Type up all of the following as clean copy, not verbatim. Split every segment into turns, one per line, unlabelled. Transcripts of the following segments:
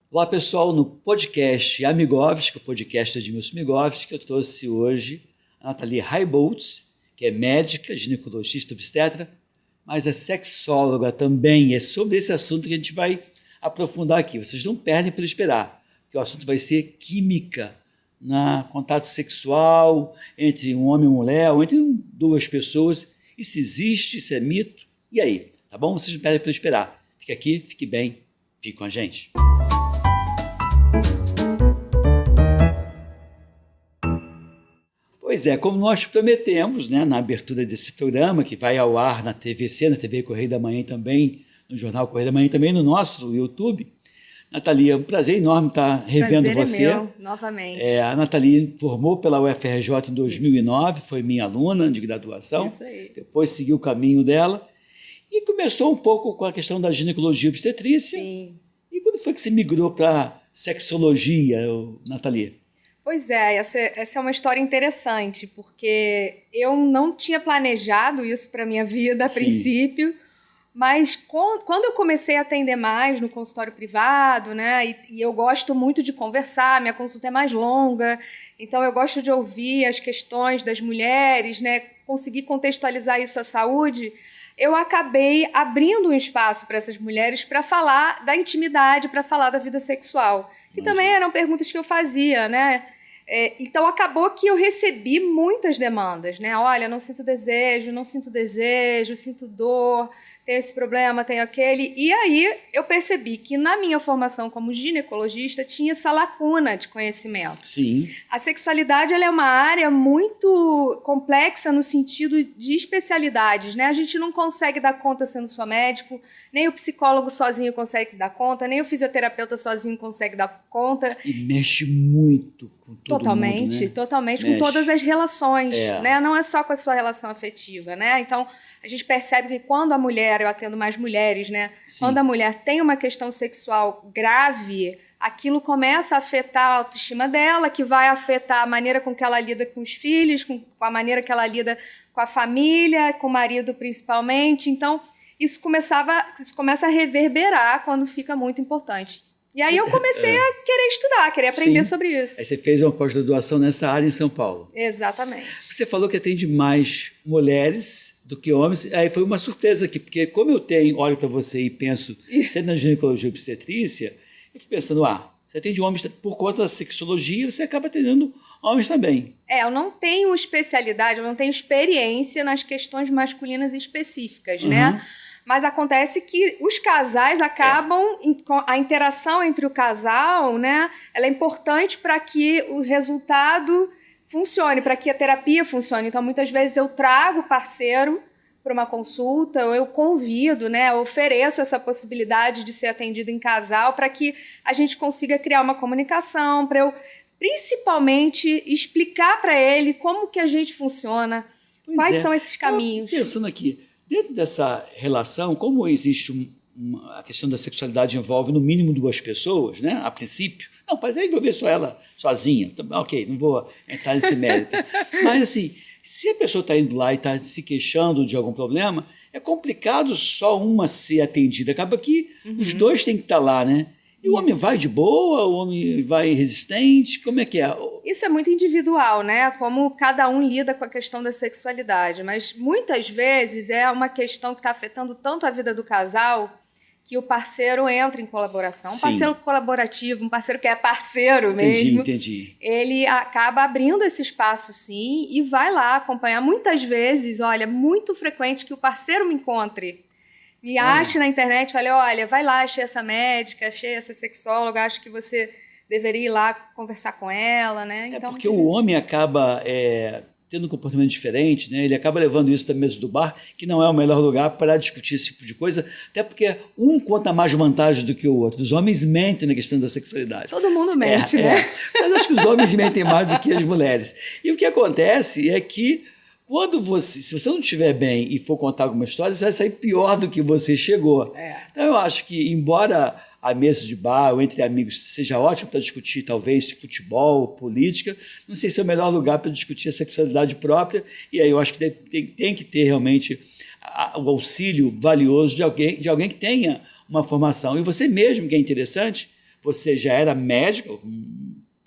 Olá, pessoal, no podcast Amigovski, o podcast de Edmilson Migovski, eu trouxe hoje a Nathalie Reiboltz, que é médica, ginecologista, obstetra, mas é sexóloga também. É sobre esse assunto que a gente vai aprofundar aqui. Vocês não perdem por esperar, porque o assunto vai ser química no contato sexual entre um homem e uma mulher, ou entre duas pessoas. Isso existe, isso é mito. E aí, tá bom? Vocês não perdem por esperar. Fique aqui, fique bem, fique com a gente. Pois é, como nós prometemos, né, na abertura desse programa, que vai ao ar na TVC, na TV Correio da Manhã também, no Jornal Correio da Manhã também, no nosso YouTube. Nathalie, é um prazer enorme estar revendo você.
É meu, novamente.
A Nathalie formou pela UFRJ em 2009, foi minha aluna de graduação.
Isso aí.
Depois seguiu o caminho dela e começou um pouco com a questão da ginecologia obstetrícia.
Sim.
E quando foi que você migrou para sexologia, Nathalie?
Pois é, essa é uma história interessante, porque eu não tinha planejado isso para a minha vida a princípio, mas quando eu comecei a atender mais no consultório privado, né, e eu gosto muito de conversar, minha consulta é mais longa, então eu gosto de ouvir as questões das mulheres, né, conseguir contextualizar isso à saúde, eu acabei abrindo um espaço para essas mulheres para falar da intimidade, para falar da vida sexual, que também eram perguntas que eu fazia, né? Então, acabou que eu recebi muitas demandas, né? Olha, não sinto desejo, sinto dor, tenho esse problema, tenho aquele. E aí, eu percebi que na minha formação como ginecologista tinha essa lacuna de conhecimento.
Sim.
A sexualidade ela é uma área muito complexa no sentido de especialidades, né? A gente não consegue dar conta sendo só médico, nem o psicólogo sozinho consegue dar conta, nem o fisioterapeuta sozinho consegue dar conta.
E mexe muito com todo
Totalmente,
mundo, né?
totalmente,
Mexe.
com todas as relações, né? Não é só com a sua relação afetiva, né? Então, a gente percebe que quando a mulher, eu atendo mais mulheres, né?
Sim.
Quando a mulher tem uma questão sexual grave, aquilo começa a afetar a autoestima dela, que vai afetar a maneira com que ela lida com os filhos, com a maneira que ela lida com a família, com o marido principalmente. Então, isso começa a reverberar quando fica muito importante. E aí eu comecei a querer estudar, querer aprender sobre isso.
Aí você fez uma pós-graduação nessa área em São Paulo.
Exatamente.
Você falou que atende mais mulheres do que homens. Aí foi uma surpresa aqui, porque como eu olho para você e penso, você na ginecologia obstetrícia, eu fico pensando, você atende homens por conta da sexologia, você acaba atendendo homens também.
Eu não tenho especialidade, eu não tenho experiência nas questões masculinas específicas, né? Mas acontece que os casais acabam, a interação entre o casal, né? Ela é importante para que o resultado funcione, para que a terapia funcione. Então, muitas vezes eu trago o parceiro para uma consulta, ou eu convido, né? Eu ofereço essa possibilidade de ser atendido em casal para que a gente consiga criar uma comunicação, para eu, principalmente, explicar para ele como que a gente funciona, quais são esses caminhos.
Pensando aqui, dentro dessa relação, como existe a questão da sexualidade envolve no mínimo duas pessoas, né? A princípio, não, pode envolver só ela sozinha, ok, não vou entrar nesse mérito. Mas assim, se a pessoa está indo lá e está se queixando de algum problema, é complicado só uma ser atendida, acaba que os dois têm que estar lá, né? E o homem vai de boa, o homem vai resistente, como é que é?
Isso é muito individual, né? Como cada um lida com a questão da sexualidade. Mas muitas vezes é uma questão que está afetando tanto a vida do casal que o parceiro entra em colaboração. Um parceiro colaborativo, um parceiro que é parceiro mesmo.
Entendi.
Ele acaba abrindo esse espaço, sim, e vai lá acompanhar. Muitas vezes, olha, muito frequente que o parceiro me encontre. Me ache na internet, fale, olha, vai lá, achei essa médica, achei essa sexóloga, acho que você deveria ir lá conversar com ela, né?
Então, porque o homem acaba tendo um comportamento diferente, né? Ele acaba levando isso da mesa do bar, que não é o melhor lugar para discutir esse tipo de coisa, até porque um conta mais vantagem do que o outro. Os homens mentem na questão da sexualidade.
Todo mundo mente, né?
Mas acho que os homens mentem mais do que as mulheres. E o que acontece é que se você não estiver bem e for contar alguma história, você vai sair pior do que você chegou. Então eu acho que, embora a mesa de bar ou entre amigos seja ótimo para discutir, talvez, futebol, política, não sei se é o melhor lugar para discutir a sexualidade própria, e aí eu acho que tem que ter realmente o auxílio valioso de alguém que tenha uma formação. E você mesmo, que é interessante, você já era médica,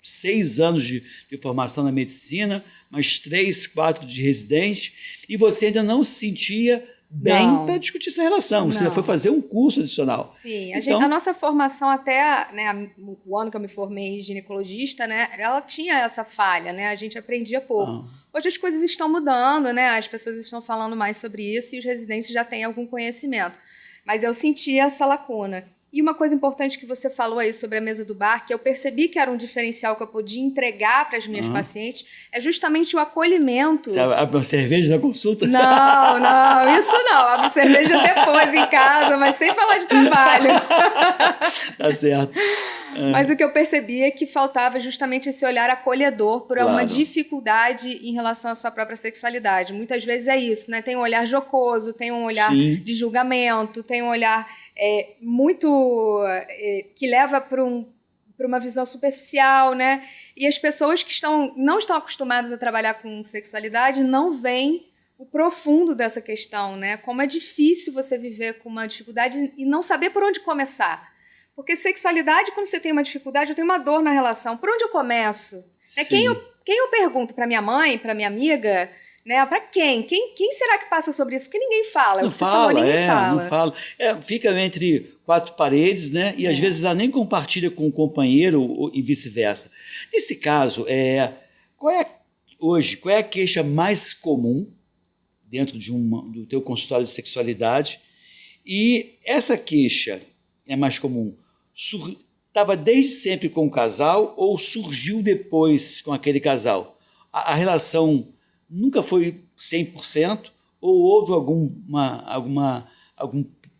6 anos de formação na medicina, mais 3, 4 de residente, e você ainda não se sentia bem para discutir essa relação. Você foi fazer um curso adicional.
Sim, a nossa formação até, né, o ano que eu me formei ginecologista, né, ela tinha essa falha, né, a gente aprendia pouco. Hoje as coisas estão mudando, né, as pessoas estão falando mais sobre isso e os residentes já têm algum conhecimento. Mas eu senti essa lacuna. E uma coisa importante que você falou aí sobre a mesa do bar, que eu percebi que era um diferencial que eu podia entregar para as minhas pacientes, é justamente o acolhimento.
Você abre uma cerveja na consulta?
Não, isso não. Abro cerveja depois em casa, mas sem falar de trabalho.
Tá certo.
Mas o que eu percebi é que faltava justamente esse olhar acolhedor por uma dificuldade em relação à sua própria sexualidade. Muitas vezes é isso, né? Tem um olhar jocoso, tem um olhar de julgamento, tem um olhar que leva para uma visão superficial, né? E as pessoas que não estão acostumadas a trabalhar com sexualidade não veem o profundo dessa questão, né? Como é difícil você viver com uma dificuldade e não saber por onde começar. Porque sexualidade, quando você tem uma dificuldade, eu tenho uma dor na relação. Por onde eu começo? Quem eu pergunto? Para minha mãe, para minha amiga? Né? Para quem? Quem será que passa sobre isso? Porque ninguém fala.
Não fala. Fica entre 4 paredes, né? E às vezes ela nem compartilha com o companheiro e vice-versa. Nesse caso, qual é a queixa mais comum dentro do teu consultório de sexualidade? E essa queixa é mais comum, estava desde sempre com o casal ou surgiu depois com aquele casal? A relação nunca foi 100% ou houve algum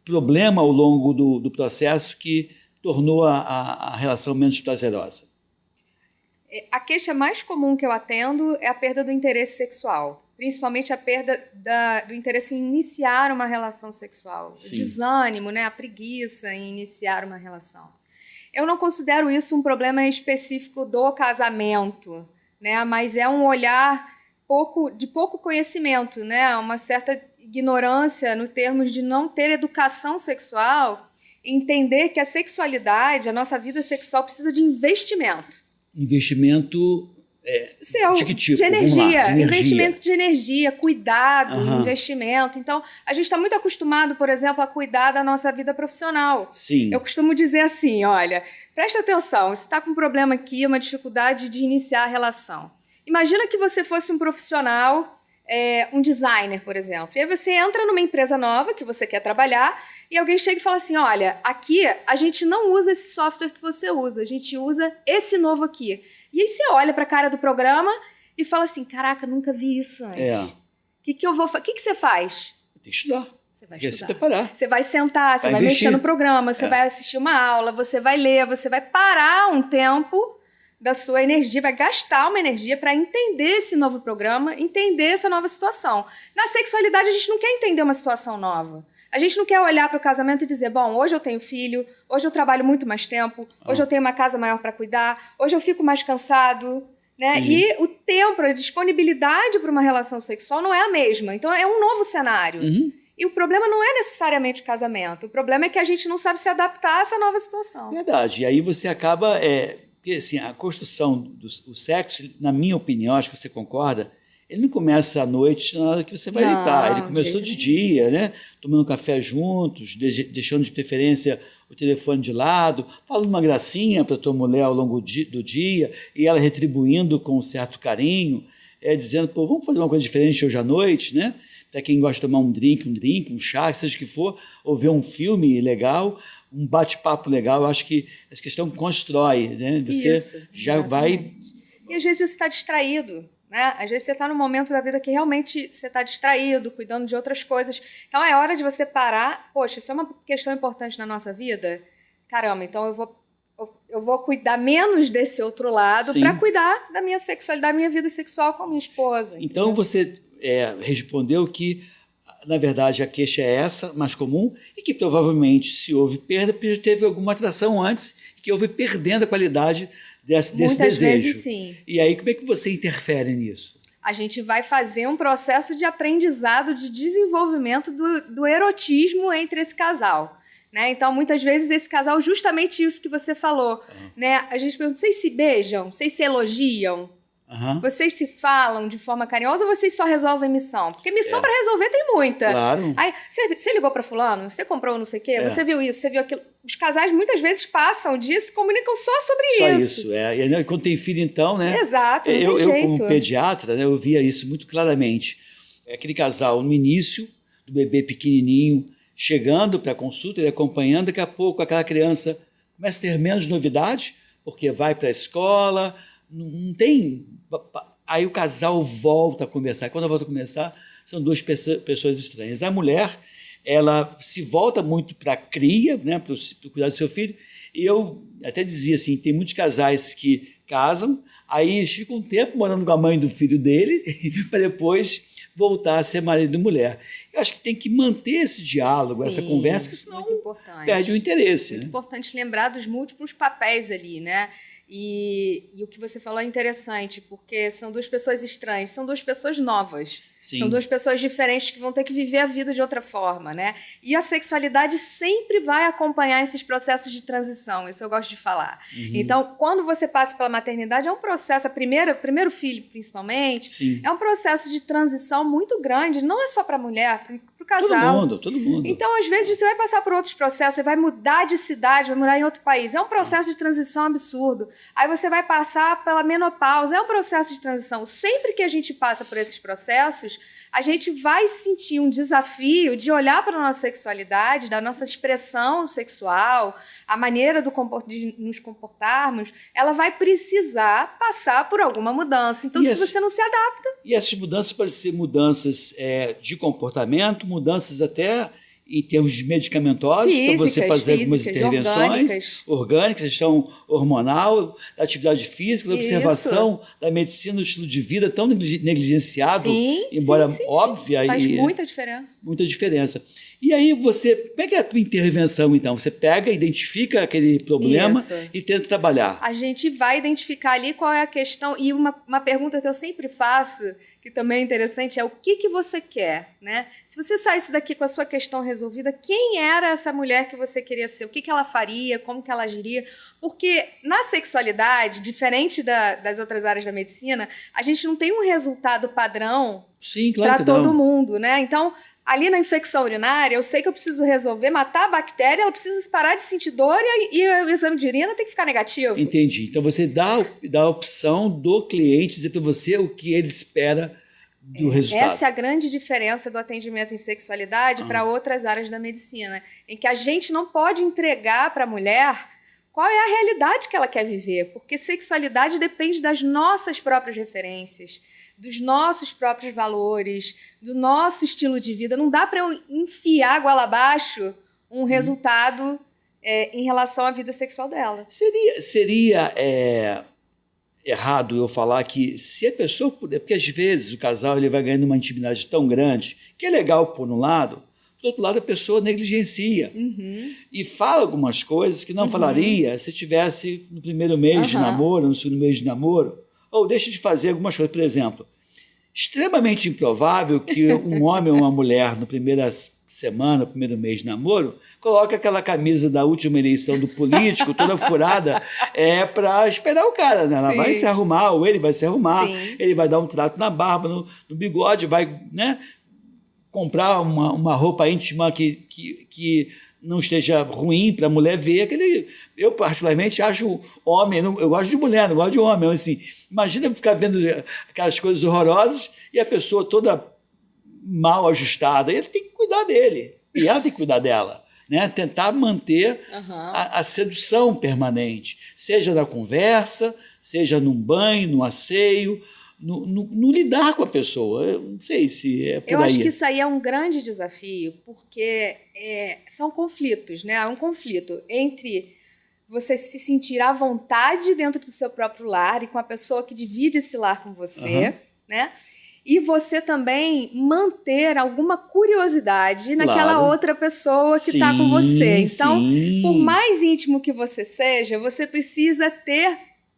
problema ao longo do processo que tornou a relação menos prazerosa?
A queixa mais comum que eu atendo é a perda do interesse sexual. Principalmente a perda do interesse em iniciar uma relação sexual. O desânimo, né? A preguiça em iniciar uma relação. Eu não considero isso um problema específico do casamento, né? Mas é um olhar de pouco conhecimento, né? Uma certa ignorância no termos de não ter educação sexual, entender que a sexualidade, a nossa vida sexual precisa de investimento.
De que tipo?
De energia. Investimento de energia, cuidado, investimento. Então, a gente está muito acostumado, por exemplo, a cuidar da nossa vida profissional.
Sim.
Eu costumo dizer assim, olha, presta atenção, você está com um problema aqui, uma dificuldade de iniciar a relação. Imagina que você fosse um profissional, um designer, por exemplo. E aí você entra numa empresa nova que você quer trabalhar e alguém chega e fala assim, olha, aqui a gente não usa esse software que você usa, a gente usa esse novo aqui. E aí você olha para a cara do programa e fala assim, caraca, nunca vi isso antes. O que você faz?
Tem que estudar.
Você vai
se preparar.
Você vai sentar, você vai mexer no programa, você vai assistir uma aula, você vai ler, você vai parar um tempo da sua energia, vai gastar uma energia para entender esse novo programa, entender essa nova situação. Na sexualidade, a gente não quer entender uma situação nova. A gente não quer olhar para o casamento e dizer, bom, hoje eu tenho filho, hoje eu trabalho muito mais tempo, hoje eu tenho uma casa maior para cuidar, hoje eu fico mais cansado, né? E o tempo, a disponibilidade para uma relação sexual não é a mesma. Então, é um novo cenário. E o problema não é necessariamente o casamento. O problema é que a gente não sabe se adaptar a essa nova situação.
Verdade. E aí você acaba... porque assim, a construção do sexo, na minha opinião, acho que você concorda, ele não começa à noite na hora que você vai deitar. Ele começou de dia, né? Tomando café juntos, deixando de preferência o telefone de lado, falando uma gracinha para tua mulher ao longo do dia e ela retribuindo com um certo carinho, dizendo, pô, vamos fazer uma coisa diferente hoje à noite, né? Para quem gosta de tomar um drink, um chá, seja o que for, ou ver um filme legal, um bate-papo legal. Eu acho que essa questão constrói, né? Você já vai...
E às vezes você está distraído. Né? Às vezes você está num momento da vida que realmente você está distraído, cuidando de outras coisas. Então é hora de você parar. Poxa, isso é uma questão importante na nossa vida? Caramba, então eu vou cuidar menos desse outro lado para cuidar da minha sexualidade, da minha vida sexual com a minha esposa.
Então entendeu? Você respondeu que, na verdade, a queixa é essa, mais comum, e que provavelmente, se houve perda, teve alguma atração antes, que houve perdendo a qualidade desse desejo.
Muitas vezes, sim.
E aí, como é que você interfere nisso?
A gente vai fazer um processo de aprendizado, de desenvolvimento do erotismo entre esse casal. né? Então, muitas vezes, esse casal, justamente isso que você falou, né? A gente pergunta, vocês se beijam? Vocês se elogiam? Vocês se falam de forma carinhosa ou vocês só resolvem missão? Porque missão para resolver tem muita.
Claro.
Aí, você ligou para fulano? Você comprou não sei o quê? Você viu isso? Você viu aquilo? Os casais muitas vezes passam disso e se comunicam só sobre isso.
Só isso, E quando tem filho, então, né?
Exato, não tem
eu,
jeito.
como pediatra, né, eu via isso muito claramente. Aquele casal no início, do bebê pequenininho, chegando para a consulta, ele acompanhando, daqui a pouco aquela criança começa a ter menos novidade, porque vai para a escola, não tem... Aí o casal volta a conversar. Quando volta a conversar, são duas pessoas estranhas. A mulher, ela se volta muito para a cria, né, para o cuidado do seu filho, e eu até dizia assim, tem muitos casais que casam, aí eles ficam um tempo morando com a mãe do filho dele, para depois voltar a ser marido e mulher. Eu acho que tem que manter esse diálogo, essa conversa, porque senão perde o interesse.
Muito importante lembrar dos múltiplos papéis ali, né? E o que você falou é interessante, porque são duas pessoas estranhas, são duas pessoas novas.
Sim.
São duas pessoas diferentes que vão ter que viver a vida de outra forma, né? E a sexualidade sempre vai acompanhar esses processos de transição, isso eu gosto de falar. Então, quando você passa pela maternidade, é um processo, primeiro filho principalmente, é um processo de transição muito grande, não é só para a mulher, para o casal.
Todo mundo.
Então, às vezes, você vai passar por outros processos, você vai mudar de cidade, vai morar em outro país. É um processo de transição absurdo. Aí você vai passar pela menopausa, é um processo de transição. Sempre que a gente passa por esses processos, a gente vai sentir um desafio de olhar para a nossa sexualidade, da nossa expressão sexual, a maneira de nos comportarmos, ela vai precisar passar por alguma mudança. Então, se você não se adapta...
E essas mudanças podem ser mudanças de comportamento, mudanças até em termos medicamentosas, para você fazer algumas intervenções orgânicas, gestão hormonal, da atividade física, da observação da medicina, do estilo de vida tão negligenciado, embora óbvia.
Faz muita diferença.
Muita diferença. E aí você pega a tua intervenção, então. Você pega, identifica aquele problema e tenta trabalhar.
A gente vai identificar ali qual é a questão. E uma pergunta que eu sempre faço, que também é interessante, é o que você quer, né? Se você saísse daqui com a sua questão resolvida, quem era essa mulher que você queria ser? O que ela faria? Como que ela agiria? Porque na sexualidade, diferente das outras áreas da medicina, a gente não tem um resultado padrão para todo mundo, né? Então, ali na infecção urinária, eu sei que eu preciso resolver, matar a bactéria, ela precisa parar de sentir dor e o exame de urina tem que ficar negativo.
Entendi. Então, você dá a opção do cliente dizer para você o que ele espera do resultado.
Essa é a grande diferença do atendimento em sexualidade para outras áreas da medicina, em que a gente não pode entregar para a mulher qual é a realidade que ela quer viver, porque sexualidade depende das nossas próprias referências, dos nossos próprios valores, do nosso estilo de vida. Não dá para eu enfiar goela abaixo um resultado em relação à vida sexual dela.
Seria errado eu falar que se a pessoa puder... Porque às vezes o casal ele vai ganhando uma intimidade tão grande que é legal por um lado, por outro lado a pessoa negligencia e fala algumas coisas que não falaria se tivesse no primeiro mês de namoro, no segundo mês de namoro, ou deixa de fazer algumas coisas. Por exemplo, extremamente improvável que um homem ou uma mulher, no primeira semana, no primeiro mês de namoro, coloque aquela camisa da última eleição do político, toda furada, para esperar o cara, né? Ela vai se arrumar, ou ele vai se arrumar, ele vai dar um trato na barba, no bigode, vai, né, comprar uma roupa íntima que não esteja ruim para a mulher ver. Eu, particularmente, acho homem... eu gosto de mulher, não gosto de homem. Assim, imagina ficar vendo aquelas coisas horrorosas e a pessoa toda mal ajustada. Ele tem que cuidar dele. E ela tem que cuidar dela. Né? Tentar manter a sedução permanente. Seja na conversa, seja num banho, num asseio... No lidar com a pessoa. Eu não sei se é por aí.
Eu acho que isso aí é um grande desafio, porque são conflitos, né? É um conflito entre você se sentir à vontade dentro do seu próprio lar e com a pessoa que divide esse lar com você, né? E você também manter alguma curiosidade naquela outra pessoa que está com você. Então, por mais íntimo que você seja, você precisa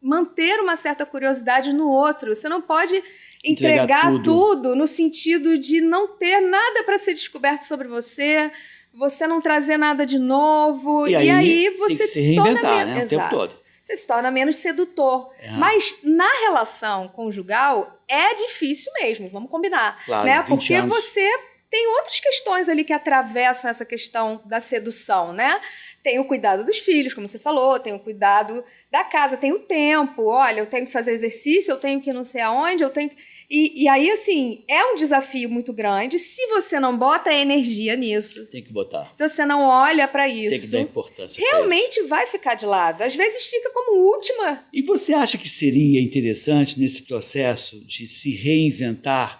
manter uma certa curiosidade no outro. Você não pode entregar tudo no sentido de não ter nada para ser descoberto sobre você, você não trazer nada de novo,
E aí
você
tem que se
se torna
reinventar,
menos,
né, o tempo todo.
Você se torna menos sedutor. Mas na relação conjugal é difícil mesmo, vamos combinar.
Claro,
né?
20
Porque
anos.
você tem outras questões ali que atravessam essa questão da sedução, né? Tem o cuidado dos filhos, como você falou, tem o cuidado da casa, tem o tempo. Olha, eu tenho que fazer exercício, eu tenho que ir não sei aonde, eu tenho que... E aí, assim, é um desafio muito grande se você não bota energia nisso.
Tem que botar.
Se você não olha para isso.
Tem que dar importância pra isso.
Realmente vai ficar de lado. Às vezes fica como última.
E você acha que seria interessante nesse processo de se reinventar?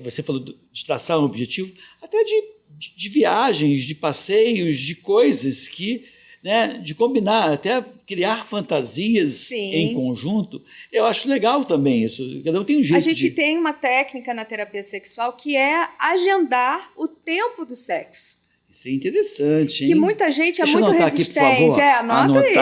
Você falou de traçar um objetivo, até de viagens, de passeios, de coisas que, né, de combinar, até criar fantasias
Sim.
em conjunto. Eu acho legal também isso. Cada um tem um jeito.
A gente tem uma técnica na terapia sexual que é agendar o tempo do sexo.
Isso é interessante, hein?
Que muita gente
Deixa eu
muito
anotar
resistente.
aqui, por favor.
Anota aí.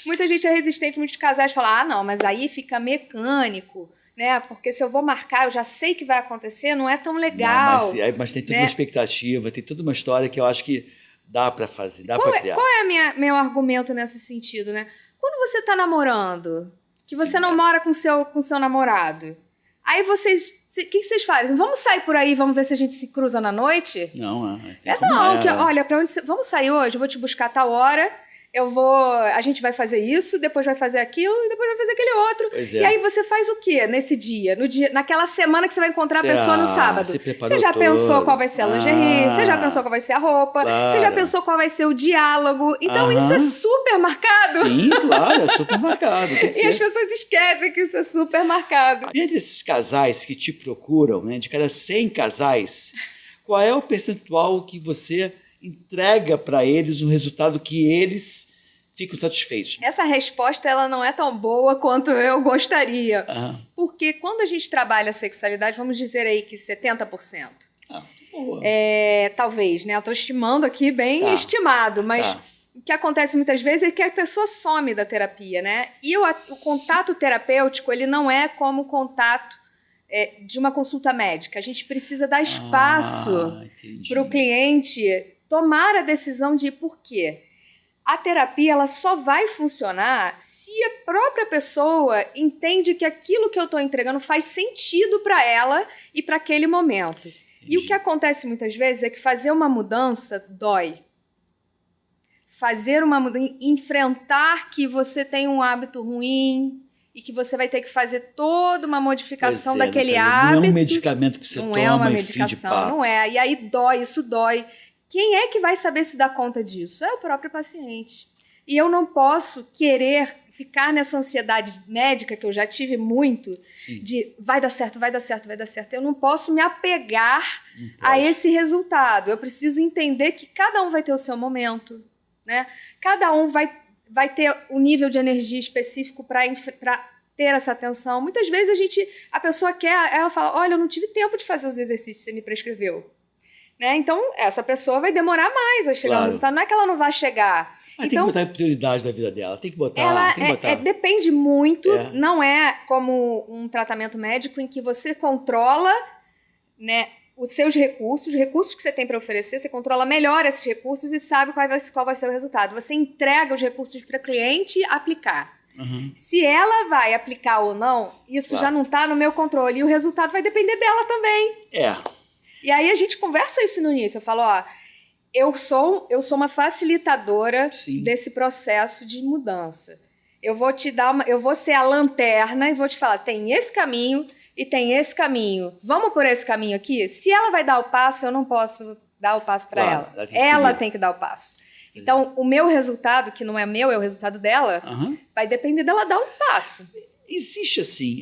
Muita gente é resistente, muitos casais falam, não, mas aí fica mecânico. Né? Porque se eu vou marcar, eu já sei que vai acontecer, não é tão legal.
Não, mas tem toda uma expectativa, tem toda uma história que eu acho que dá para fazer, dá para criar.
Qual é meu argumento nesse sentido, né? Quando você está namorando, que você não mora com seu namorado, aí vocês... O que vocês fazem? Vamos sair por aí, vamos ver se a gente se cruza na noite?
Não,
olha, para onde vamos sair hoje? Eu vou te buscar a tal hora... a gente vai fazer isso, depois vai fazer aquilo e depois vai fazer aquele outro.
Pois
E aí você faz o quê nesse dia? Naquela semana que você vai encontrar a pessoa no sábado? Você já pensou qual vai ser a lingerie? Você já pensou qual vai ser a roupa?
Claro.
Você já pensou qual vai ser o diálogo? Então isso é super marcado.
Sim, claro, é super marcado.
E as pessoas esquecem que isso é super marcado.
Dentre esses casais que te procuram, né, de cada 100 casais, qual é o percentual que você entrega para eles um resultado que eles ficam satisfeitos?
Essa resposta ela não é tão boa quanto eu gostaria. Porque quando a gente trabalha a sexualidade, vamos dizer aí que 70%.
Boa.
Talvez, né? Eu estou estimando aqui bem estimado, mas o que acontece muitas vezes é que a pessoa some da terapia, né? E o contato terapêutico, ele não é como o contato de uma consulta médica. A gente precisa dar espaço para o cliente tomar a decisão de por quê. A terapia ela só vai funcionar se a própria pessoa entende que aquilo que eu estou entregando faz sentido para ela e para aquele momento. E o que acontece muitas vezes é que fazer uma mudança dói. Fazer uma mudança, enfrentar que você tem um hábito ruim e que você vai ter que fazer toda uma modificação daquele hábito.
Não é um medicamento que você toma.
Não é uma medicação, não é. E aí isso dói. Quem é que vai saber se dá conta disso? É o próprio paciente. E eu não posso querer ficar nessa ansiedade médica, que eu já tive muito, de vai dar certo, vai dar certo, vai dar certo. Eu não posso me apegar a esse resultado. Eu preciso entender que cada um vai ter o seu momento, né? Cada um vai ter um nível de energia específico para ter essa atenção. Muitas vezes a pessoa ela fala, olha, eu não tive tempo de fazer os exercícios que você me prescreveu. Né? Então, essa pessoa vai demorar mais a chegar no resultado. Não é que ela não vai chegar.
Mas
então,
tem que botar prioridade da vida dela. Tem que botar.
Depende muito. Não é como um tratamento médico em que você controla, né, os seus recursos, os recursos que você tem para oferecer, você controla melhor esses recursos e sabe qual vai ser o resultado. Você entrega os recursos para o cliente aplicar. Se ela vai aplicar ou não, isso já não está no meu controle. E o resultado vai depender dela também. E aí a gente conversa isso no início. Eu falo, eu sou uma facilitadora desse processo de mudança. Eu vou ser a lanterna e vou te falar, tem esse caminho e tem esse caminho. Vamos por esse caminho aqui? Se ela vai dar o passo, eu não posso dar o passo para ela. Ela tem que dar o passo. Então, o meu resultado, que não é meu, é o resultado dela, vai depender dela dar um passo.
Existe, assim,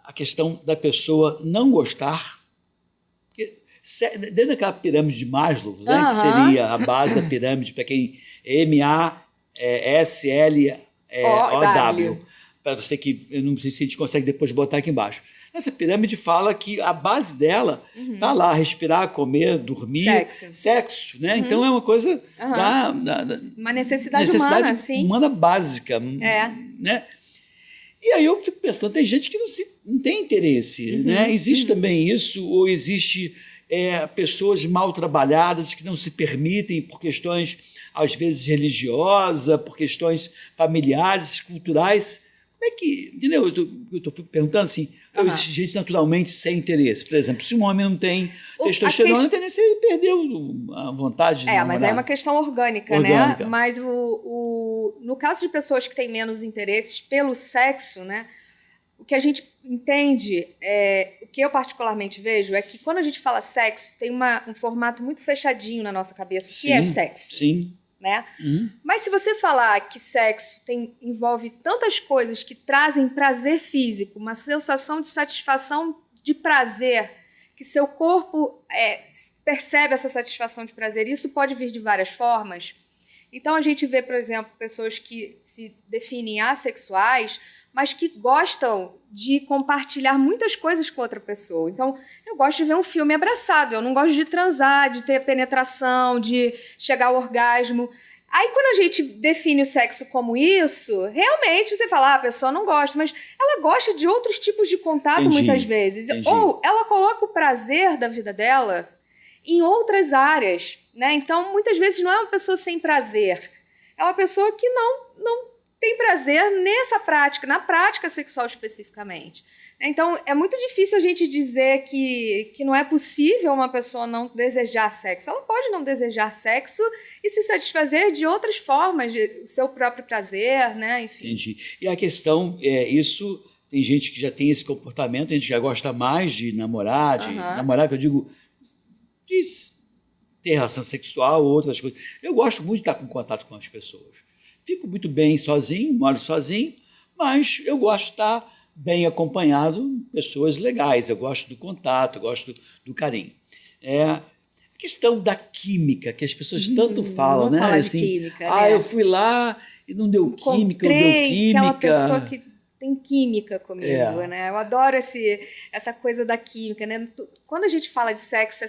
a questão da pessoa não gostar. Dentro daquela pirâmide de Maslow, né, que seria a base da pirâmide para quem MASLOW, para você que eu não sei se a gente consegue depois botar aqui embaixo. Essa pirâmide fala que a base dela está lá, respirar, comer, dormir, sexo, né? Então é uma coisa
uma necessidade humana, sim.
Humana básica, né? E aí eu fico pensando, tem gente que não tem interesse, né? Existe também isso, ou existe pessoas mal trabalhadas que não se permitem por questões, às vezes, religiosas, por questões familiares, culturais. Como é que, entendeu? Eu estou perguntando assim, existe gente naturalmente sem interesse. Por exemplo, se um homem não tem testosterona, a tendência ele perdeu a vontade de namorar.
Mas aí é uma questão orgânica, né? Mas no caso de pessoas que têm menos interesses pelo sexo, né? O que a gente entende, o que eu particularmente vejo, é que quando a gente fala sexo, tem um formato muito fechadinho na nossa cabeça. O que é sexo?
Sim.
Né? Mas se você falar que sexo envolve tantas coisas que trazem prazer físico, uma sensação de satisfação de prazer, que seu corpo percebe essa satisfação de prazer, isso pode vir de várias formas. Então a gente vê, por exemplo, pessoas que se definem assexuais, mas que gostam de compartilhar muitas coisas com outra pessoa. Então, eu gosto de ver um filme abraçado, eu não gosto de transar, de ter penetração, de chegar ao orgasmo. Aí, quando a gente define o sexo como isso, realmente você fala, a pessoa não gosta, mas ela gosta de outros tipos de contato muitas vezes. Ou ela coloca o prazer da vida dela em outras áreas, né? Então, muitas vezes não é uma pessoa sem prazer, é uma pessoa que não tem prazer nessa prática, na prática sexual especificamente. Então, é muito difícil a gente dizer que não é possível uma pessoa não desejar sexo. Ela pode não desejar sexo e se satisfazer de outras formas, de seu próprio prazer, né? Enfim.
Entendi. E a questão isso, tem gente que já tem esse comportamento, a gente já gosta mais de namorar, namorar, que eu digo, de ter relação sexual ou outras coisas. Eu gosto muito de estar com contato com as pessoas. Fico muito bem sozinho, moro sozinho, mas eu gosto de estar bem acompanhado de pessoas legais. Eu gosto do contato, eu gosto do carinho. A questão da química, que as pessoas tanto falam, né?
Fala de química, né?
Eu fui lá e não deu química, ou deu química.
Aquela pessoa que tem química comigo, né? Eu adoro essa coisa da química, né? Quando a gente fala de sexo,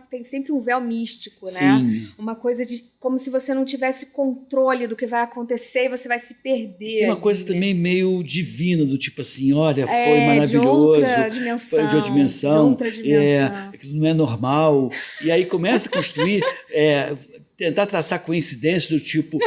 tem sempre um véu místico, né? Uma coisa de como se você não tivesse controle do que vai acontecer e você vai se perder.
Tem uma coisa também meio divina, do tipo assim, olha, foi maravilhoso.
De outra dimensão.
Foi de outra dimensão. Aquilo não é normal. E aí começa a construir... tentar traçar coincidência do tipo,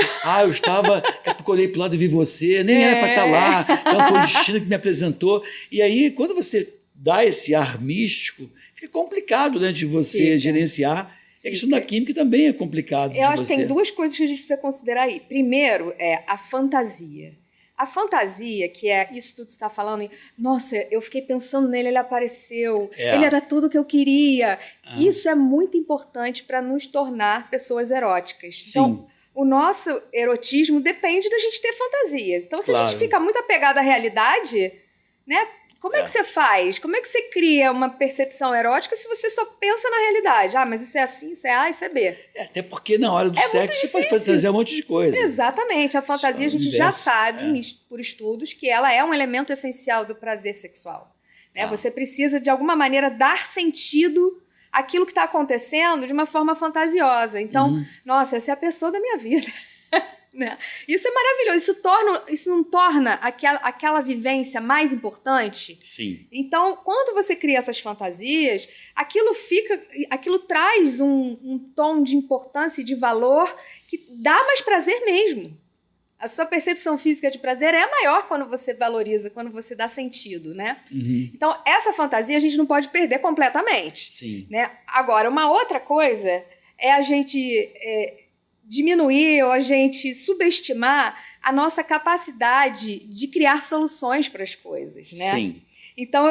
eu estava, daqui a pouco eu olhei para o lado e vi você, nem era para estar lá, então foi o destino que me apresentou. E aí, quando você dá esse ar místico, fica complicado, né, de você gerenciar. A questão da química também é complicado.
Eu acho que tem duas coisas que a gente precisa considerar aí. Primeiro, a fantasia. A fantasia, que é isso tudo que você está falando, nossa, eu fiquei pensando nele, ele apareceu, ele era tudo que eu queria. Isso é muito importante para nos tornar pessoas eróticas.
Sim.
Então, o nosso erotismo depende da gente ter fantasia. Então, se a gente fica muito apegado à realidade, né? Como é que você faz? Como é que você cria uma percepção erótica se você só pensa na realidade? Mas isso é assim, isso é A, isso é B.
Até porque na hora do sexo você pode fantasiar um monte de coisa.
Exatamente. A fantasia a gente já sabe, por estudos, que ela é um elemento essencial do prazer sexual. Né? Você precisa, de alguma maneira, dar sentido àquilo que está acontecendo de uma forma fantasiosa. Então, nossa, essa é a pessoa da minha vida. Né? Isso é maravilhoso, isso não torna aquela vivência mais importante?
Sim.
Então, quando você cria essas fantasias, aquilo traz um tom de importância e de valor que dá mais prazer mesmo. A sua percepção física de prazer é maior quando você valoriza, quando você dá sentido, né? Então, essa fantasia a gente não pode perder completamente.
Sim.
Né? Agora, uma outra coisa é a gente... diminuir ou a gente subestimar a nossa capacidade de criar soluções para as coisas, né?
Sim.
Então,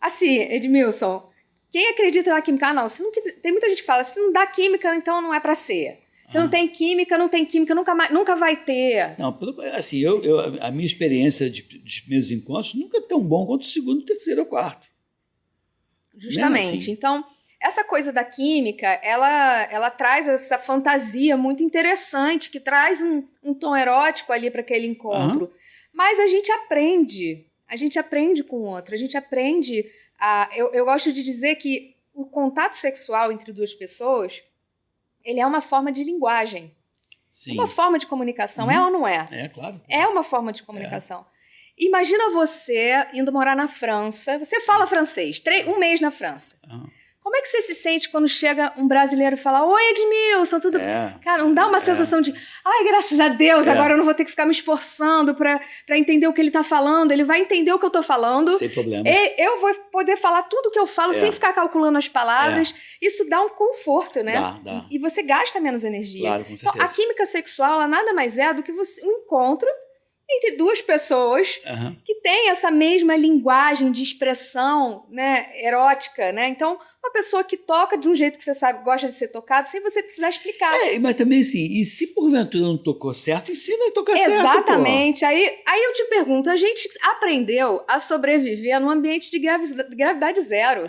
assim, Edmilson, quem acredita na química? Não, se não quiser, tem muita gente que fala, se não dá química, então não é para ser. Se não tem química, nunca vai ter.
Não, assim, a minha experiência dos primeiros encontros nunca é tão bom quanto o segundo, terceiro ou quarto.
Justamente. Né? Assim. Então... essa coisa da química, ela traz essa fantasia muito interessante, que traz um tom erótico ali para aquele encontro. Mas a gente aprende com o outro, a gente aprende... Eu gosto de dizer que o contato sexual entre duas pessoas, ele é uma forma de linguagem.
Sim.
Uma forma de comunicação, é ou não é?
É, claro.
É uma forma de comunicação. Imagina você indo morar na França, você fala francês, um mês na França. Como é que você se sente quando chega um brasileiro e fala: Oi, Edmilson, tudo... Cara, não dá uma sensação de, ai, graças a Deus, agora eu não vou ter que ficar me esforçando pra entender o que ele tá falando, ele vai entender o que eu tô falando.
Sem problema.
Eu vou poder falar tudo o que eu falo sem ficar calculando as palavras. Isso dá um conforto, né?
Dá.
E você gasta menos energia.
Claro, com certeza.
Então, a química sexual, ela nada mais é do que um encontro entre duas pessoas que têm essa mesma linguagem de expressão, né, erótica, né? Então, uma pessoa que toca de um jeito que você sabe, gosta de ser tocado, sem você precisar explicar.
Mas também assim, e se porventura não tocou certo, ensina a tocar certo.
Exatamente. Aí eu te pergunto, a gente aprendeu a sobreviver num ambiente de gravidade zero.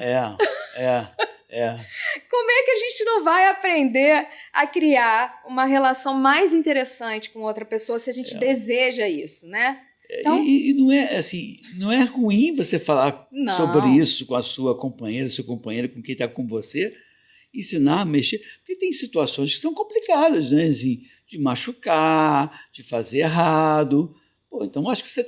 Como é que a gente não vai aprender a criar uma relação mais interessante com outra pessoa se a gente deseja isso, né? Então,
e não é assim, não é ruim você falar sobre isso com a sua companheira, seu companheiro, com quem está com você, ensinar a mexer, porque tem situações que são complicadas, né? Assim, de machucar, de fazer errado. Então, acho que você...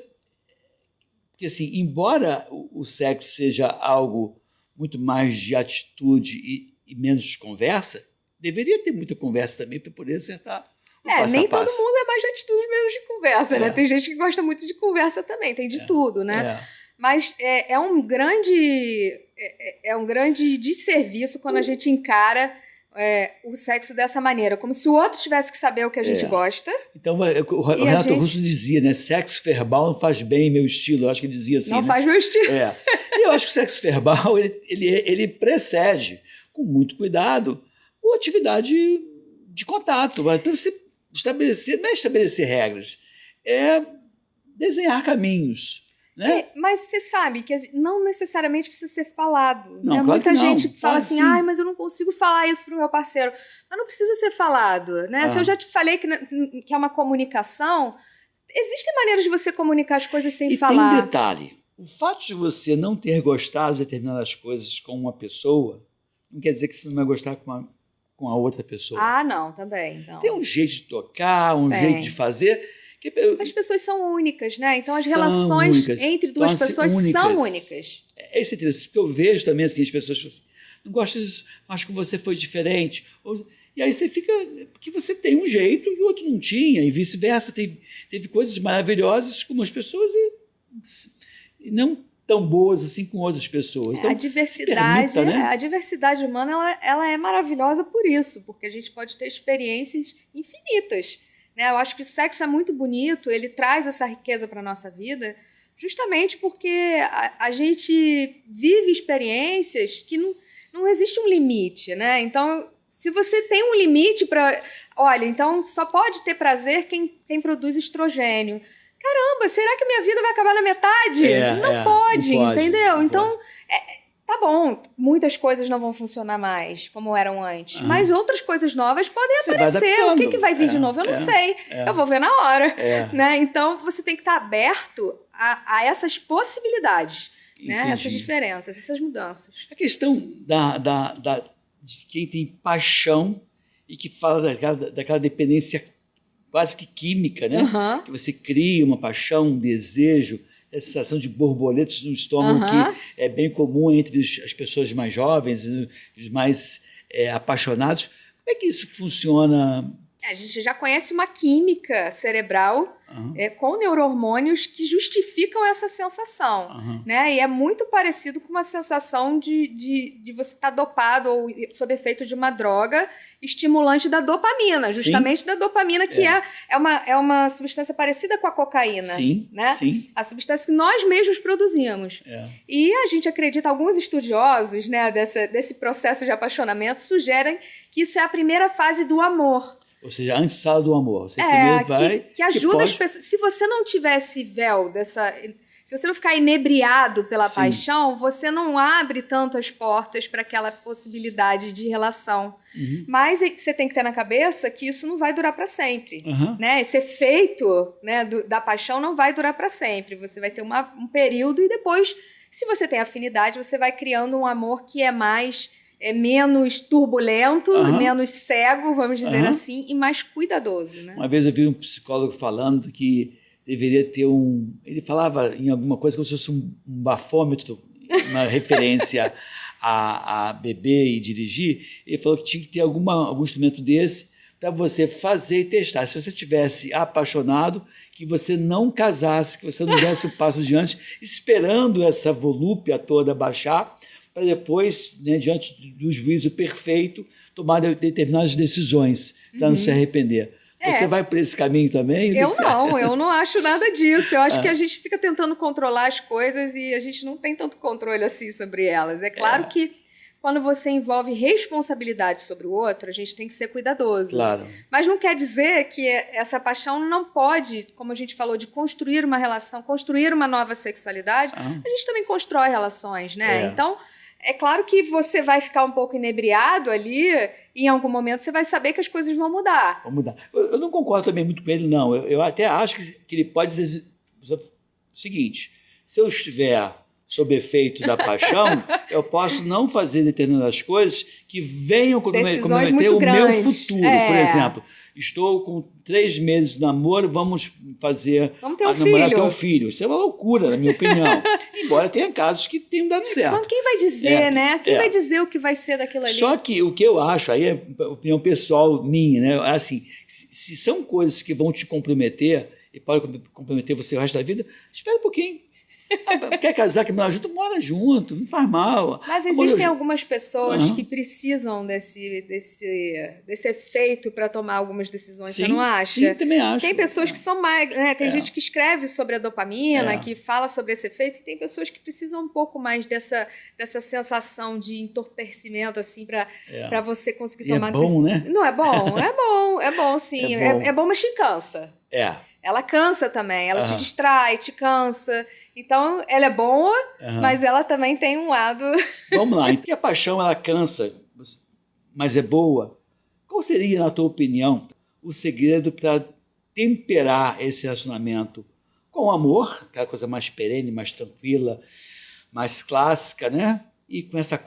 Porque, assim, embora o sexo seja algo muito mais de atitude e menos de conversa, deveria ter muita conversa também para poder acertar o passo a
nem
passo.
todo mundo é mais de atitude menos de conversa, né? Tem gente que gosta muito de conversa também, tem de tudo, né? Mas é um grande desserviço quando a gente encara o sexo dessa maneira, como se o outro tivesse que saber o que a gente gosta.
Então, o Renato Russo dizia, né? Sexo verbal não faz bem meu estilo. Eu acho que ele dizia assim.
Não faz meu estilo.
E eu acho que o sexo verbal, ele precede, com muito cuidado, a atividade de contato. Para você estabelecer, não é estabelecer regras, é desenhar caminhos. Né?
Mas você sabe que não necessariamente precisa ser falado.
Não,
né?
claro
Muita
que não.
gente fala assim, mas eu não consigo falar isso pro meu parceiro. Mas não precisa ser falado. Né? Se eu já te falei que é uma comunicação, existem maneiras de você comunicar as coisas sem falar.
E tem um detalhe, o fato de você não ter gostado de determinadas coisas com uma pessoa, não quer dizer que você não vai gostar com a outra pessoa.
Não, também. Não.
Tem um jeito de tocar, jeito de fazer...
As pessoas são únicas, né? Então as relações entre duas pessoas são únicas.
Isso é interessante, porque eu vejo também assim, as pessoas falam assim, não gosto disso, acho que você foi diferente. E aí você fica... Porque você tem um jeito e o outro não tinha, e vice-versa. Teve coisas maravilhosas com umas pessoas e não tão boas assim com outras pessoas. Então,
a diversidade,
permita, né?
A diversidade humana ela é maravilhosa por isso, porque a gente pode ter experiências infinitas. Né? Eu acho que o sexo é muito bonito, ele traz essa riqueza para a nossa vida, justamente porque a gente vive experiências que não existe um limite, né? Então, se você tem um limite para... Olha, então só pode ter prazer quem produz estrogênio. Caramba, será que a minha vida vai acabar na metade? Não pode, entendeu? Então, tá bom, muitas coisas não vão funcionar mais como eram antes, mas outras coisas novas podem aparecer. O que vai vir de novo? Eu não sei. Eu vou ver na hora. Né? Então, você tem que estar aberto a essas possibilidades, né? Essas diferenças, essas mudanças.
A questão de quem tem paixão e que fala daquela dependência quase que química, né? Que você cria uma paixão, um desejo, a sensação de borboletas no estômago que é bem comum entre as pessoas mais jovens, os mais apaixonados. Como é que isso funciona?
A gente já conhece uma química cerebral com neurohormônios que justificam essa sensação. Né? E é muito parecido com uma sensação de você estar dopado ou sob efeito de uma droga estimulante da dopamina, justamente da dopamina, que é uma substância parecida com a cocaína. Né? A substância que nós mesmos produzimos. E a gente acredita, alguns estudiosos, né, desse processo de apaixonamento sugerem que isso é a primeira fase do amor.
Ou seja, a antessala do amor. Você primeiro vai...
Que ajuda as pessoas... Se você não tiver esse véu se você não ficar inebriado pela paixão, você não abre tantas portas para aquela possibilidade de relação. Mas você tem que ter na cabeça que isso não vai durar para sempre. Né? Esse efeito, né, da paixão não vai durar para sempre. Você vai ter um período e depois, se você tem afinidade, você vai criando um amor que é menos turbulento, menos cego, vamos dizer assim, e mais cuidadoso. Né?
Uma vez eu vi um psicólogo falando que deveria ter ele falava em alguma coisa como se fosse um bafômetro, uma referência a beber e dirigir, ele falou que tinha que ter algum instrumento desse para você fazer e testar. Se você tivesse apaixonado, que você não casasse, que você não desse o passo adiante, esperando essa volúpia toda baixar, para depois, né, diante do juízo perfeito, tomar determinadas decisões, para não se arrepender. Você vai por esse caminho também?
Eu não acho nada disso. Eu acho que a gente fica tentando controlar as coisas e a gente não tem tanto controle assim sobre elas. É claro que quando você envolve responsabilidade sobre o outro, a gente tem que ser cuidadoso.
Claro.
Mas não quer dizer que essa paixão não pode, como a gente falou, de construir uma relação, construir uma nova sexualidade, a gente também constrói relações, né? Então, é claro que você vai ficar um pouco inebriado ali e em algum momento você vai saber que as coisas vão mudar.
Vão mudar. Eu não concordo também muito com ele, não. Eu até acho que ele pode dizer o seguinte: se eu estiver sob efeito da paixão, eu posso não fazer determinadas coisas que venham comprometer o meu futuro. Por exemplo, estou com 3 meses de namoro, vamos
ter um filho.
Ter um filho. Isso é uma loucura, na minha opinião. Embora tenha casos que tenham dado certo.
Quem vai dizer, né? Quem vai dizer o que vai ser daquilo ali?
Só que o que eu acho, aí é opinião pessoal minha, né? Assim, se são coisas que vão te comprometer e podem comprometer você o resto da vida, espera um pouquinho. Quer casar, que mora junto, mora junto, não faz mal.
Mas existem algumas pessoas que precisam desse efeito para tomar algumas decisões, você não acha?
Sim, também acho.
Tem pessoas que são mais... Né, tem gente que escreve sobre a dopamina, que fala sobre esse efeito, e tem pessoas que precisam um pouco mais dessa sensação de entorpecimento, assim, para você conseguir tomar...
É bom, né?
Não é bom? É bom, sim. É bom, mas te cansa. Ela cansa também, ela te distrai, te cansa. Então, ela é boa, mas ela também tem um lado...
Vamos lá, então, a paixão, ela cansa, mas é boa. Qual seria, na tua opinião, o segredo para temperar esse relacionamento com o amor, aquela coisa mais perene, mais tranquila, mais clássica, né? E com essa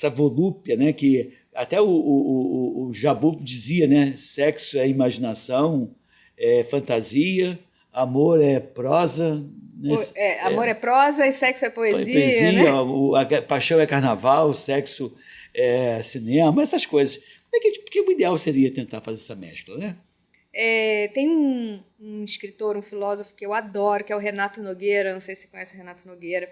volúpia, né? Que até o Jabu dizia, né? Sexo é imaginação, é fantasia, amor é prosa. Né?
Amor é prosa e sexo é poesia, né?
A paixão é carnaval, o sexo é cinema, essas coisas. Porque o ideal seria tentar fazer essa mescla, né?
Tem um escritor, um filósofo que eu adoro, que é o Renato Nogueira, não sei se você conhece o Renato Nogueira,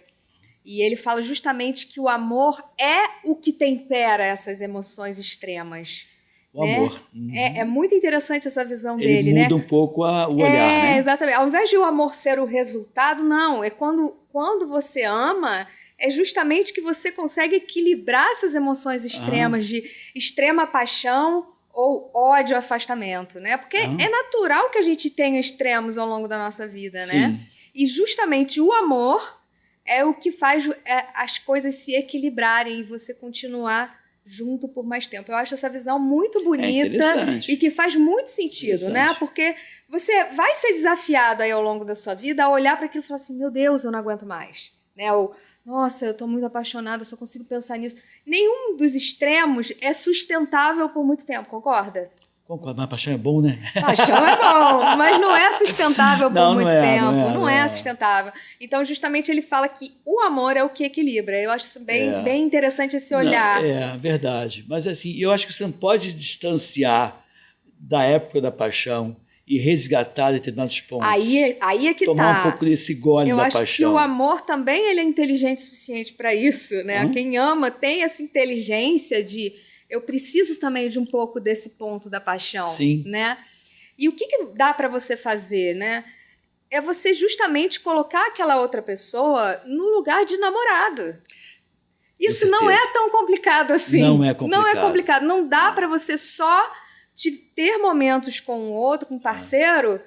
e ele fala justamente que o amor é o que tempera essas emoções extremas.
O amor.
É muito interessante essa visão
ele
dele, né?
Muda um pouco o olhar, né?
Exatamente. Ao invés de o amor ser o resultado, não. É quando você ama, é justamente que você consegue equilibrar essas emoções extremas de extrema paixão ou ódio, afastamento, né? Porque é natural que a gente tenha extremos ao longo da nossa vida, né? E justamente o amor é o que faz as coisas se equilibrarem e você continuar junto por mais tempo. Eu acho essa visão muito bonita e que faz muito sentido, né? Porque você vai ser desafiado aí ao longo da sua vida a olhar para aquilo e falar assim, meu Deus, eu não aguento mais, né? Ou, nossa, eu estou muito apaixonada, eu só consigo pensar nisso. Nenhum dos extremos é sustentável por muito tempo, concorda?
Concordo, mas paixão é bom, né?
Paixão é bom, mas não é sustentável por muito tempo. Não é sustentável. Então, justamente, ele fala que o amor é o que equilibra. Eu acho isso bem interessante esse olhar.
Verdade. Mas, assim, eu acho que você não pode distanciar da época da paixão e resgatar determinados pontos.
Aí é que
tomar um pouco desse gole da paixão.
Eu acho que o amor também ele é inteligente o suficiente para isso, né? Quem ama tem essa inteligência de... Eu preciso também de um pouco desse ponto da paixão, né? E o que dá para você fazer, né? É você justamente colocar aquela outra pessoa no lugar de namorado. Isso não é tão complicado assim.
Não é complicado.
Não é complicado. Não dá para você só ter momentos com o outro, com o parceiro,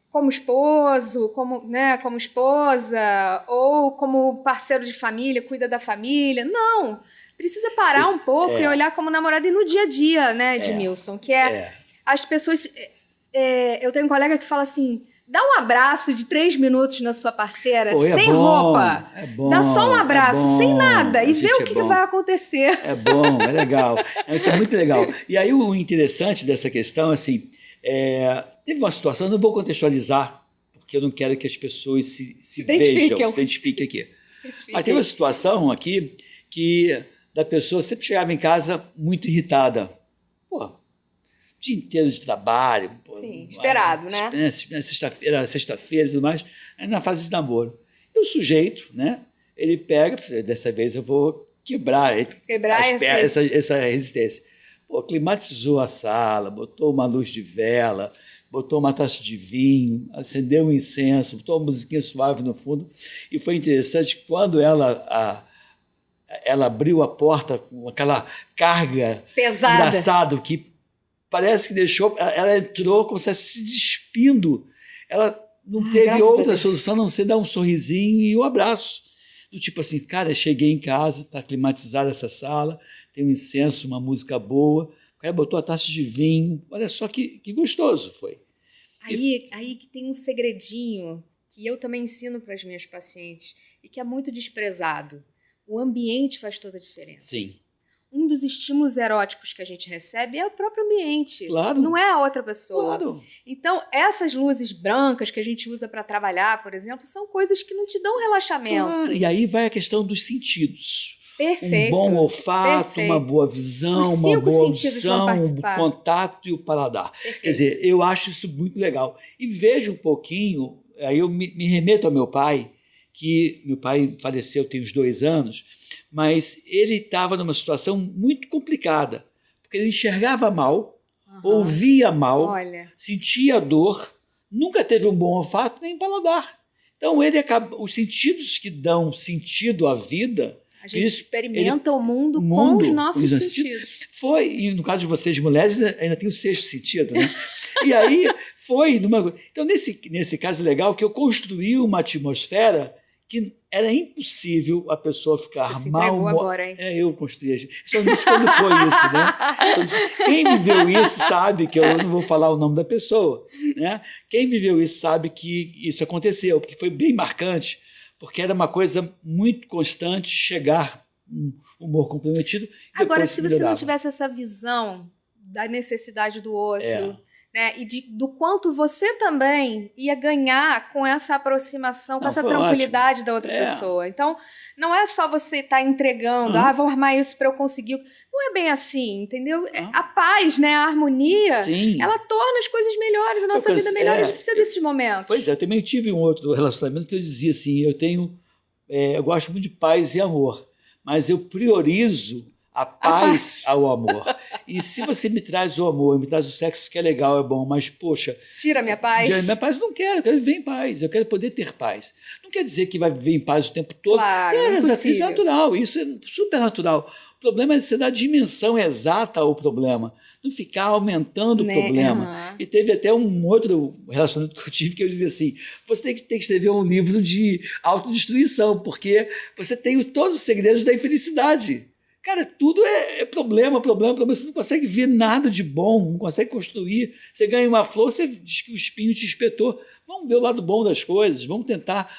como esposo, como esposa, ou como parceiro de família, cuida da família. Não. Precisa parar um pouco e olhar como namorado e no dia a dia, né, Edmilson? Que as pessoas... eu tenho um colega que fala assim, dá um abraço de 3 minutos na sua parceira, sem roupa.
É bom.
Dá só um abraço, sem nada, e vê o que vai acontecer.
É bom, é legal. Isso é muito legal. E aí o interessante dessa questão, assim, teve uma situação, eu não vou contextualizar, porque eu não quero que as pessoas se vejam, se identifiquem aqui. Mas tem uma situação aqui que da pessoa sempre chegava em casa muito irritada. Pô, dia inteiro de trabalho. Pô,
sim, esperado, né?
Sexta-feira e tudo mais, aí na fase de namoro. E o sujeito, né? Ele pega, dessa vez eu vou quebrar essa resistência. Pô, climatizou a sala, botou uma luz de vela, botou uma taça de vinho, acendeu um incenso, botou uma musiquinha suave no fundo. E foi interessante quando ela abriu a porta com aquela carga
pesada,
engraçado que parece que deixou. Ela entrou como se se despindo. Ela não teve outra solução a não ser dar um sorrisinho e um abraço. Do tipo assim, cara, cheguei em casa, está climatizada essa sala, tem um incenso, uma música boa, o cara botou a taça de vinho, olha só que gostoso foi.
Aí que tem um segredinho que eu também ensino para as minhas pacientes e que é muito desprezado. O ambiente faz toda a diferença.
Sim.
Um dos estímulos eróticos que a gente recebe é o próprio ambiente.
Claro.
Não é a outra pessoa.
Claro.
Então, essas luzes brancas que a gente usa para trabalhar, por exemplo, são coisas que não te dão relaxamento.
Claro. E aí vai a questão dos sentidos.
Perfeito.
Um bom olfato,
perfeito.
Uma boa visão, uma boa audição, o contato e o paladar.
Perfeito.
Quer dizer, eu acho isso muito legal. E vejo um pouquinho, aí eu me remeto ao meu pai, que meu pai faleceu tem uns 2 anos, mas ele estava numa situação muito complicada, porque ele enxergava mal, ouvia mal, sentia dor, nunca teve um bom olfato nem paladar. Então, os sentidos que dão sentido à vida...
A gente experimenta o mundo com os nossos sentidos.
Foi, e no caso de vocês, mulheres, ainda tem o 6º sentido, né? E aí foi... Então, nesse caso legal, que eu construí uma atmosfera que era impossível a pessoa ficar
Você se
mal.
entregou agora, hein?
Eu construí. Só não disse quando foi isso, né? Quem viveu isso sabe que eu não vou falar o nome da pessoa, né? Quem viveu isso sabe que isso aconteceu, porque foi bem marcante, porque era uma coisa muito constante chegar um humor comprometido.
Agora, se você não tivesse essa visão da necessidade do outro, né, e do quanto você também ia ganhar com essa aproximação, com essa tranquilidade da outra pessoa. Então, não é só você estar entregando, vou armar isso para eu conseguir. Não é bem assim, entendeu? A paz, né, a harmonia,
Sim.
Ela torna as coisas melhores, a nossa vida melhor. A gente precisa desses momentos.
Pois é, eu também tive um outro relacionamento que eu dizia assim, eu gosto muito de paz e amor, mas eu priorizo a paz ao amor. E se você me traz o amor, me traz o sexo, que é legal, é bom, mas, poxa...
Tira minha paz.
Minha paz eu quero viver em paz, eu quero poder ter paz. Não quer dizer que vai viver em paz o tempo todo.
Claro,
isso é natural, isso é super natural. O problema é você dar dimensão exata ao problema, não ficar aumentando o problema. E teve até um outro relacionamento que eu tive que eu dizia assim, você tem que escrever um livro de autodestruição, porque você tem todos os segredos da infelicidade. Cara, tudo é problema. Você não consegue ver nada de bom, não consegue construir. Você ganha uma flor, você diz que o espinho te espetou. Vamos ver o lado bom das coisas, vamos tentar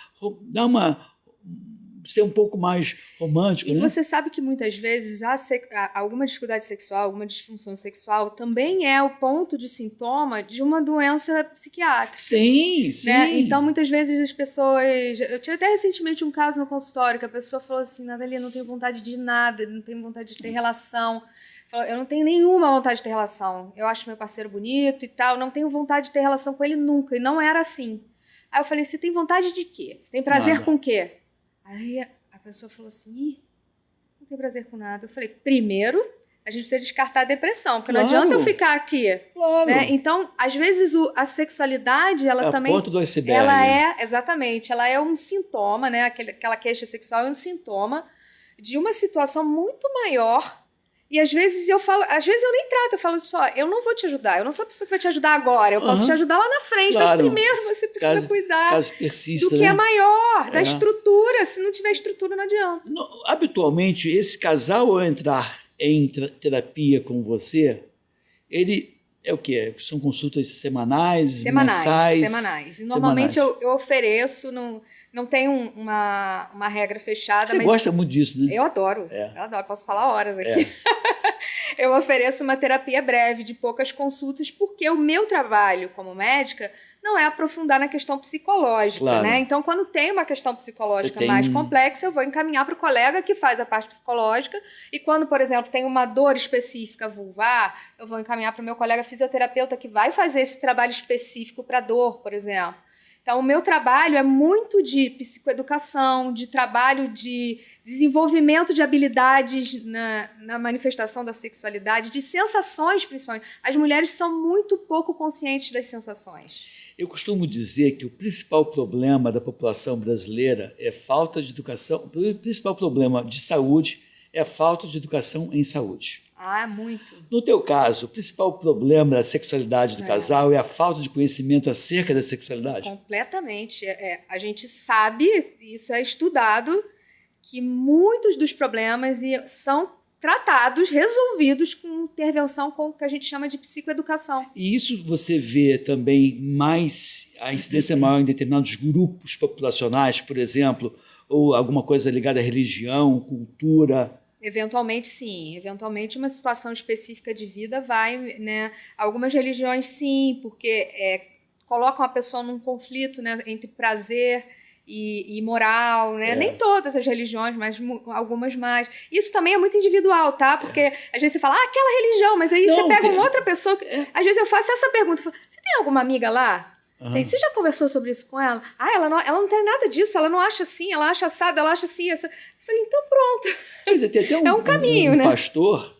ser um pouco mais romântico.
E
né?
Você sabe que muitas vezes alguma dificuldade sexual, alguma disfunção sexual também é o ponto de sintoma de uma doença psiquiátrica.
Sim, sim.
Né? Então, muitas vezes as pessoas... Eu tive até recentemente um caso no consultório que a pessoa falou assim, Nathalie, eu não tenho vontade de nada, não tenho vontade de ter relação. Eu não tenho nenhuma vontade de ter relação. Eu acho meu parceiro bonito e tal, não tenho vontade de ter relação com ele nunca. E não era assim. Aí eu falei, você tem vontade de quê? Você tem prazer com o quê? Aí a pessoa falou assim, não tem prazer com nada. Eu falei, primeiro, a gente precisa descartar a depressão, porque não adianta eu ficar aqui.
Claro.
Né? Então, às vezes, a sexualidade, ela também...
a ponto do iceberg.
Exatamente, ela é um sintoma, né? Aquela queixa sexual é um sintoma de uma situação muito maior. E às vezes eu nem trato, eu falo só, eu não vou te ajudar, eu não sou a pessoa que vai te ajudar agora, eu posso te ajudar lá na frente, mas primeiro você precisa cuidar do que é maior, da estrutura. Se não tiver estrutura, não adianta.
Habitualmente, esse casal, ao entrar em terapia com você, ele é o quê? São consultas semanais, mensais?
Semanais. Normalmente eu ofereço, não tem uma regra fechada.
Você gosta muito disso, né?
Eu adoro, posso falar horas aqui. eu ofereço uma terapia breve, de poucas consultas, porque o meu trabalho como médica não é aprofundar na questão psicológica,
Claro.
né? Então, quando tem uma questão psicológica
Você
mais
tem-
complexa, eu vou encaminhar para o colega que faz a parte psicológica. E quando, por exemplo, tem uma dor específica vulvar, eu vou encaminhar para o meu colega fisioterapeuta que vai fazer esse trabalho específico para dor, por exemplo. Então, o meu trabalho é muito de psicoeducação, de trabalho de desenvolvimento de habilidades na manifestação da sexualidade, de sensações, principalmente. As mulheres são muito pouco conscientes das sensações.
Eu costumo dizer que o principal problema da população brasileira é falta de educação. O principal problema de saúde é a falta de educação em saúde.
Ah, muito.
No teu caso, o principal problema da sexualidade do casal é a falta de conhecimento acerca da sexualidade?
Completamente. A gente sabe, isso é estudado, que muitos dos problemas são tratados, resolvidos com intervenção com o que a gente chama de psicoeducação.
E isso você vê também mais, a incidência maior em determinados grupos populacionais, por exemplo, ou alguma coisa ligada à religião, cultura?
Eventualmente, sim. Eventualmente, uma situação específica de vida vai, né? Algumas religiões, sim, porque colocam a pessoa num conflito, né, entre prazer e moral, né? Nem todas as religiões, mas algumas mais. Isso também é muito individual, tá? Porque às vezes você fala, aquela religião, mas aí você pega uma outra pessoa. Às vezes eu faço essa pergunta, você tem alguma amiga lá? Você já conversou sobre isso com ela? Ela não tem nada disso, ela não acha assim, ela acha assado, ela acha assim. Essa... Eu falei, então pronto.
Quer dizer, tem até
é um caminho, né?
pastor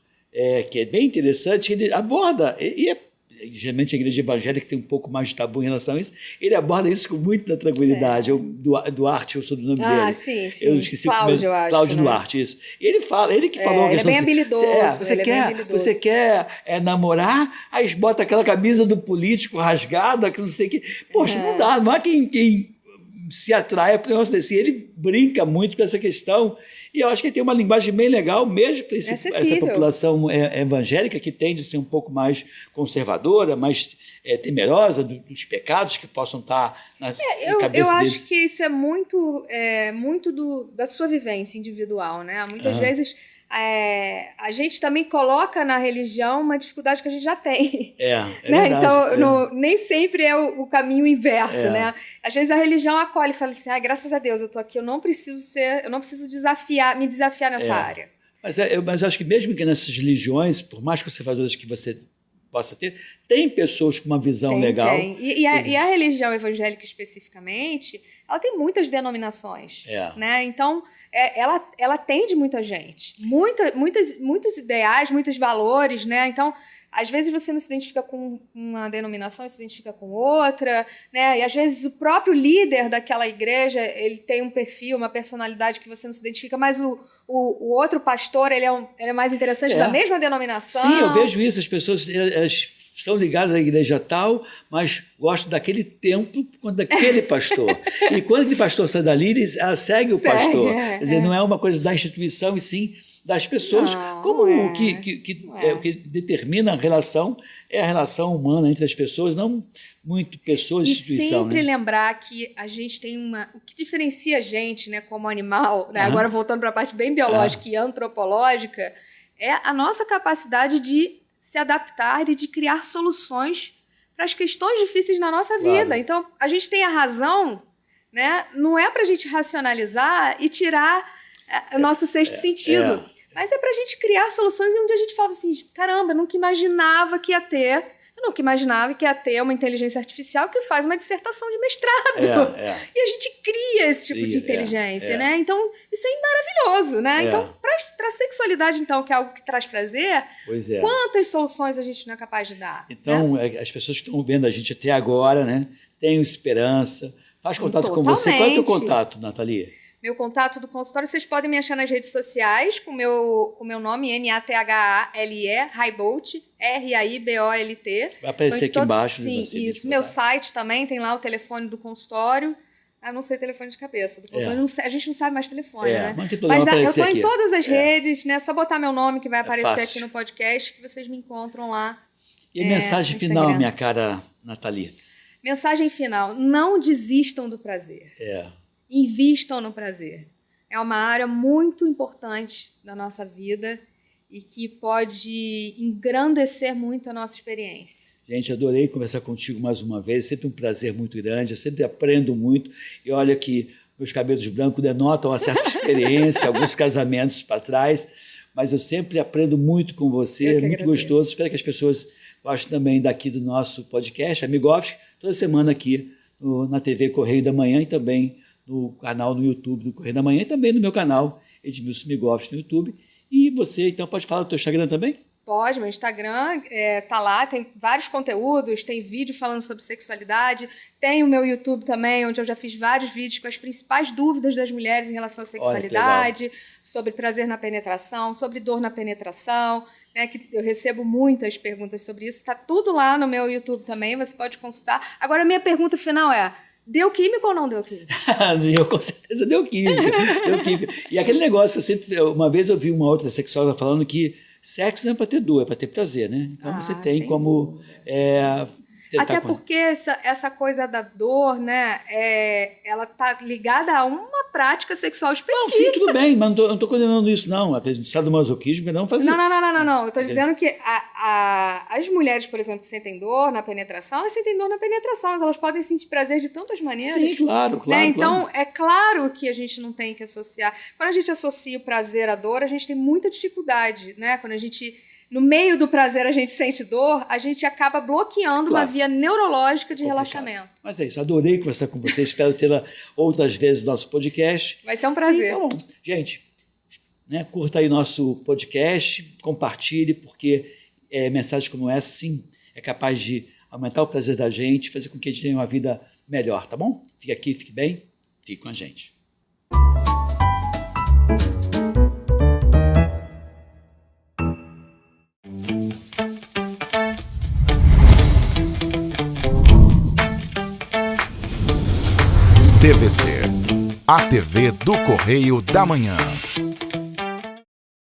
que é bem interessante, ele aborda, geralmente a igreja evangélica tem um pouco mais de tabu em relação a isso, ele aborda isso com muita tranquilidade. Duarte, eu sou do nome dele.
Sim.
Eu esqueci
Cláudio, eu acho.
Cláudio
né?
Duarte, isso. Ele que falou a
ele é
questão
bem habilidoso.
Você quer namorar, aí bota aquela camisa do político rasgada, que não sei o que. Poxa, não há quem se atrai para o negócio desse. Ele brinca muito com essa questão. E eu acho que ele tem uma linguagem bem legal, mesmo para essa população evangélica, que tende a ser um pouco mais conservadora, mais temerosa dos pecados que possam estar na cabeça deles.
Eu acho que isso é muito da sua vivência individual, né? Muitas vezes a gente também coloca na religião uma dificuldade que a gente já tem. Né? Então, nem sempre é o caminho inverso, né? Às vezes a religião acolhe e fala assim, graças a Deus, eu tô aqui, eu não preciso me desafiar nessa área.
Mas eu acho que mesmo que nessas religiões, por mais conservadoras que você possa ter, tem pessoas com uma visão legal.
Tem. E a religião evangélica especificamente, ela tem muitas denominações, né? Então, ela atende muita gente, muitos ideais, muitos valores, né? Então, às vezes você não se identifica com uma denominação, se identifica com outra, né? E às vezes o próprio líder daquela igreja, ele tem um perfil, uma personalidade que você não se identifica, mas o outro pastor, ele é mais interessante da mesma denominação.
Sim, eu vejo isso, as pessoas são ligadas à igreja tal, mas gostam daquele templo por conta daquele pastor. E quando aquele pastor sai dali, ela segue o pastor. Quer dizer, não é uma coisa da instituição, e sim das pessoas, o que determina a relação é a relação humana entre as pessoas, não muito pessoas e instituição.
E sempre lembrar que a gente tem o que diferencia a gente, né, como animal, né, agora voltando para a parte bem biológica e antropológica, é a nossa capacidade de se adaptar e de criar soluções para as questões difíceis na nossa vida. Então, a gente tem a razão, né, não é para a gente racionalizar e tirar o nosso sexto sentido. Mas é pra gente criar soluções onde a gente fala assim, caramba, eu nunca imaginava que ia ter uma inteligência artificial que faz uma dissertação de mestrado. E a gente cria esse tipo de inteligência, né? Então, isso é maravilhoso, né? Então, pra sexualidade, então, que é algo que traz prazer, quantas soluções a gente não é capaz de dar?
Então, né? As pessoas que estão vendo a gente até agora, né? Tenham esperança. Faz contato com você. Qual é o teu contato, Nathalie?
Meu contato do consultório, vocês podem me achar nas redes sociais com o meu nome, Nathale, Raibolt, Raibolt.
Vai aparecer aqui embaixo.
Sim, isso. Meu site também, tem lá o telefone do consultório. Eu não sei telefone de cabeça do consultório. A gente não sabe mais telefone, né?
Mas
eu estou em todas as redes, né? Só botar meu nome que vai aparecer aqui no podcast, que vocês me encontram lá.
E a mensagem final, minha cara Nathalie?
Mensagem final, não desistam do prazer. Invistam no prazer. É uma área muito importante da nossa vida e que pode engrandecer muito a nossa experiência.
Gente, adorei conversar contigo mais uma vez, sempre um prazer muito grande, eu sempre aprendo muito, e olha que meus cabelos brancos denotam uma certa experiência, alguns casamentos para trás, mas eu sempre aprendo muito com você, muito
agradeço.
Gostoso, espero que as pessoas gostem também daqui do nosso podcast, Amigovski, toda semana aqui na TV Correio da Manhã e também no canal no YouTube do Correio da Manhã e também no meu canal Edmilson Migovski no YouTube. E você, então, pode falar do teu Instagram também?
Pode, meu Instagram tá lá, tem vários conteúdos, tem vídeo falando sobre sexualidade, tem o meu YouTube também, onde eu já fiz vários vídeos com as principais dúvidas das mulheres em relação à sexualidade, sobre prazer na penetração, sobre dor na penetração, né, que eu recebo muitas perguntas sobre isso, está tudo lá no meu YouTube também, você pode consultar. Agora, a minha pergunta final é: deu química ou não deu química?
Eu com certeza deu química. E aquele negócio, uma vez eu vi uma outra sexóloga falando que sexo não é para ter dor, é para ter prazer, né? Então você tem como
até porque essa coisa da dor, né, ela tá ligada a uma prática sexual específica.
Não, sim, tudo bem, mas não estou condenando isso, não. Até do masoquismo, não fazer.
Não. Eu estou dizendo que as mulheres, por exemplo, que sentem dor na penetração, elas sentem dor na penetração, mas elas podem sentir prazer de tantas maneiras.
Sim, claro.
Né? Então, é claro que a gente não tem que associar. Quando a gente associa o prazer à dor, a gente tem muita dificuldade, né? Quando a gente, no meio do prazer, a gente sente dor, a gente acaba bloqueando uma via neurológica de relaxamento.
Mas é isso, adorei conversar com você, espero tê-la outras vezes no nosso podcast.
Vai ser um prazer.
Então, gente, né, curta aí nosso podcast, compartilhe, porque mensagens como essa, sim, é capaz de aumentar o prazer da gente, fazer com que a gente tenha uma vida melhor, tá bom? Fique aqui, fique bem, fique com a gente.
TVC, a TV do Correio da Manhã.